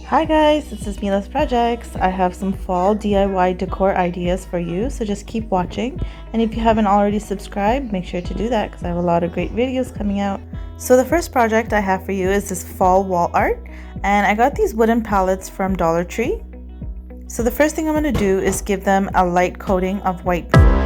Hi guys, this is Mila's Projects. I have some fall DIY decor ideas for you, so just keep watching. And if you haven't already subscribed, make sure to do that because I have a lot of great videos coming out. So the first project I have for you is this fall wall art, and I got these wooden pallets from Dollar Tree. So the first thing I'm going to do is give them a light coating of white paint.